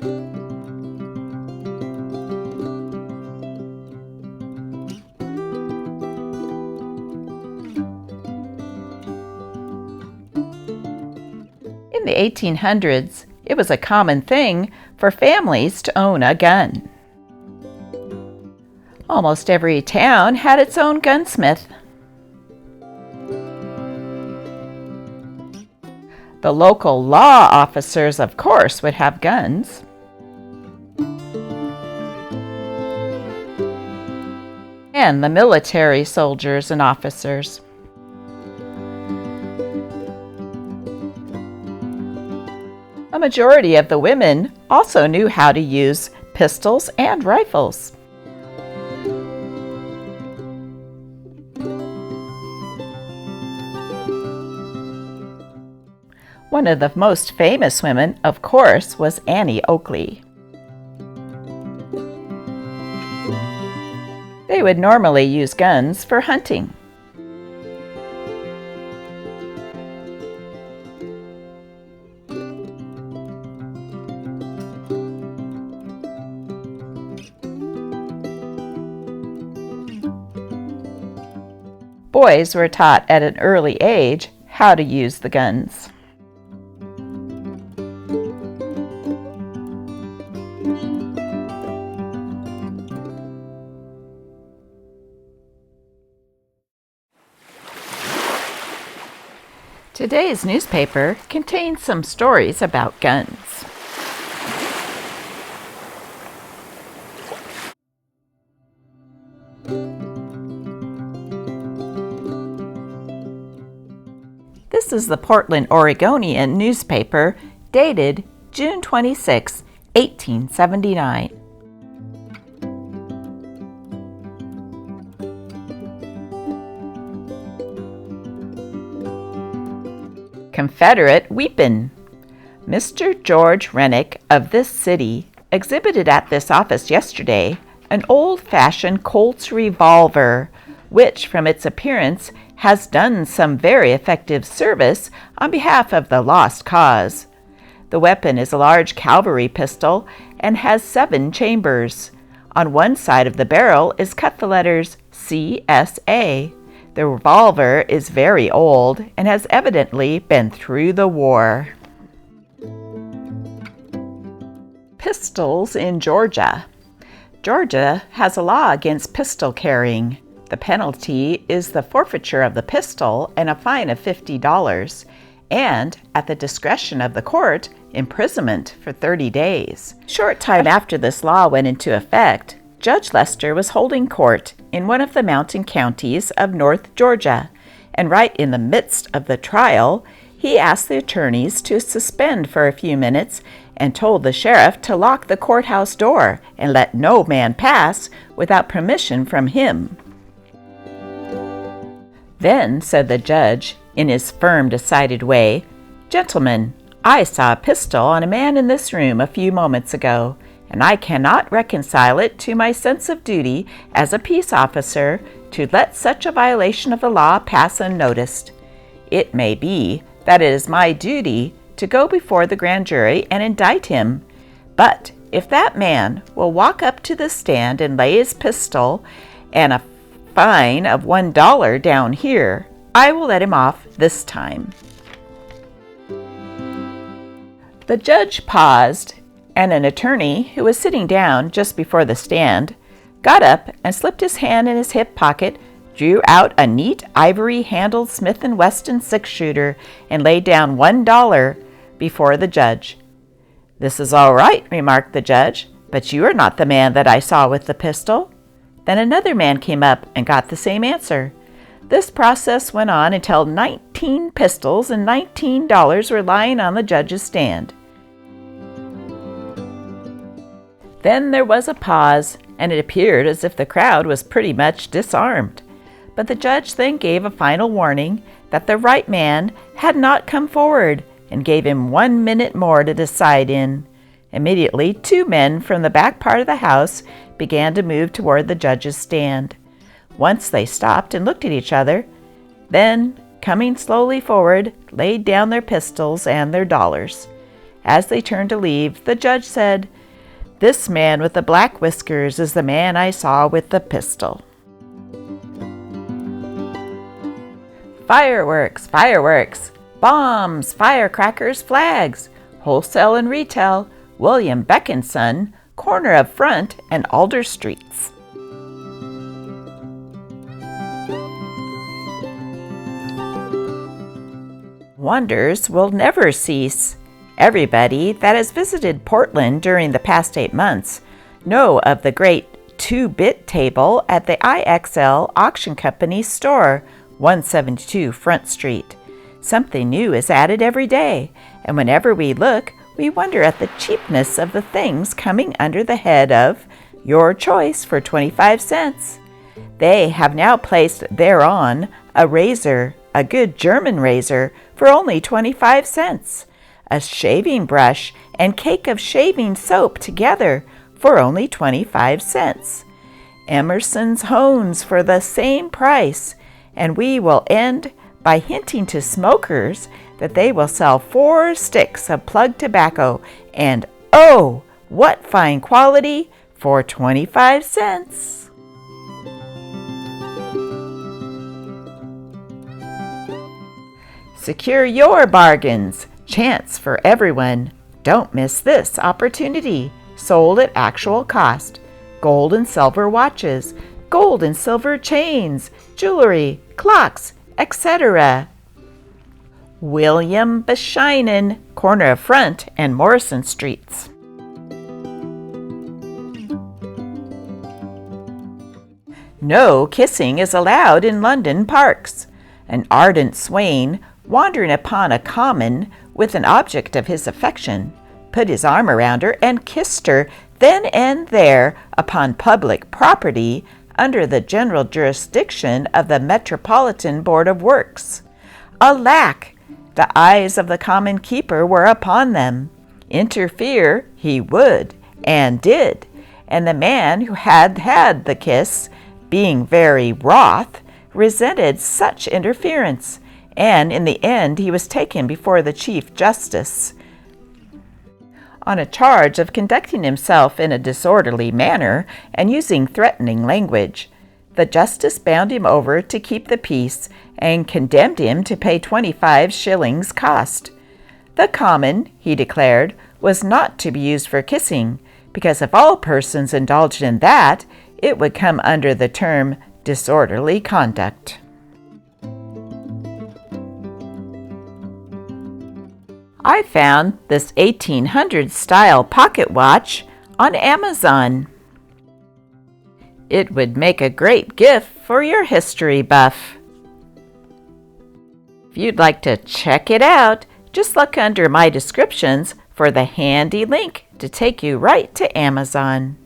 In the 1800s, it was a common thing for families to own a gun. Almost every town had its own gunsmith. The local law officers, of course, would have guns. And the military soldiers and officers. A majority of the women also knew how to use pistols and rifles. One of the most famous women, of course, was Annie Oakley. They would normally use guns for hunting. Boys were taught at an early age how to use the guns. Today's newspaper contains some stories about guns. This is the Portland Oregonian newspaper dated June 26, 1879. Confederate weepon. Mr. George Rennick of this city exhibited at this office yesterday an old-fashioned Colt's revolver, which from its appearance has done some very effective service on behalf of the lost cause. The weapon is a large cavalry pistol and has 7 chambers. On one side of the barrel is cut the letters CSA. The revolver is very old and has evidently been through the war. Pistols in Georgia. Georgia has a law against pistol carrying. The penalty is the forfeiture of the pistol and a fine of $50, and, at the discretion of the court, imprisonment for 30 days. A short time after this law went into effect, Judge Lester was holding court in one of the mountain counties of North Georgia, and right in the midst of the trial, he asked the attorneys to suspend for a few minutes and told the sheriff to lock the courthouse door and let no man pass without permission from him. Then, said the judge, in his firm, decided way, "Gentlemen, I saw a pistol on a man in this room a few moments ago, and I cannot reconcile it to my sense of duty as a peace officer to let such a violation of the law pass unnoticed. It may be that it is my duty to go before the grand jury and indict him, but if that man will walk up to the stand and lay his pistol and a fine of $1 down here, I will let him off this time." The judge paused, and an attorney who was sitting down just before the stand got up and slipped his hand in his hip pocket, drew out a neat ivory-handled Smith & Wesson 6-shooter, and laid down $1 before the judge. "This is all right," remarked the judge, "but you are not the man that I saw with the pistol." Then another man came up and got the same answer. This process went on until 19 pistols and $19 were lying on the judge's stand. Then there was a pause, and it appeared as if the crowd was pretty much disarmed. But the judge then gave a final warning that the right man had not come forward, and gave him 1 minute more to decide in. Immediately, 2 men from the back part of the house began to move toward the judge's stand. Once they stopped and looked at each other, then, coming slowly forward, laid down their pistols and their dollars. As they turned to leave, the judge said, "This man with the black whiskers is the man I saw with the pistol." Fireworks, fireworks, bombs, firecrackers, flags, wholesale and retail, William Beckinson, corner of Front and Alder Streets. Wonders will never cease. Everybody that has visited Portland during the past 8 months know of the great 2-bit table at the IXL Auction Company store, 172 Front Street. Something new is added every day, and whenever we look, we wonder at the cheapness of the things coming under the head of "Your Choice" for 25 cents. They have now placed thereon a razor, a good German razor, for only 25 cents, a shaving brush and cake of shaving soap together for only 25 cents, Emerson's hones for the same price, and we will end by hinting to smokers that they will sell 4 sticks of plug tobacco, and oh, what fine quality, for 25 cents. Secure your bargains. Chance for everyone. Don't miss this opportunity. Sold at actual cost. Gold and silver watches, gold and silver chains, jewelry, clocks, etc. William Bescheinen, corner of Front and Morrison Streets. No kissing is allowed in London parks. An ardent swain, wandering upon a common with an object of his affection, put his arm around her and kissed her then and there upon public property under the general jurisdiction of the Metropolitan Board of Works. Alack! The eyes of the common keeper were upon them. Interfere he would, and did, and the man who had had the kiss, being very wroth, resented such interference, and in the end he was taken before the Chief Justice on a charge of conducting himself in a disorderly manner and using threatening language. The justice bound him over to keep the peace and condemned him to pay 25 shillings cost. The common, he declared, was not to be used for kissing, because if all persons indulged in that, it would come under the term disorderly conduct. I found this 1800s style pocket watch on Amazon. It would make a great gift for your history buff. If you'd like to check it out, just look under my descriptions for the handy link to take you right to Amazon.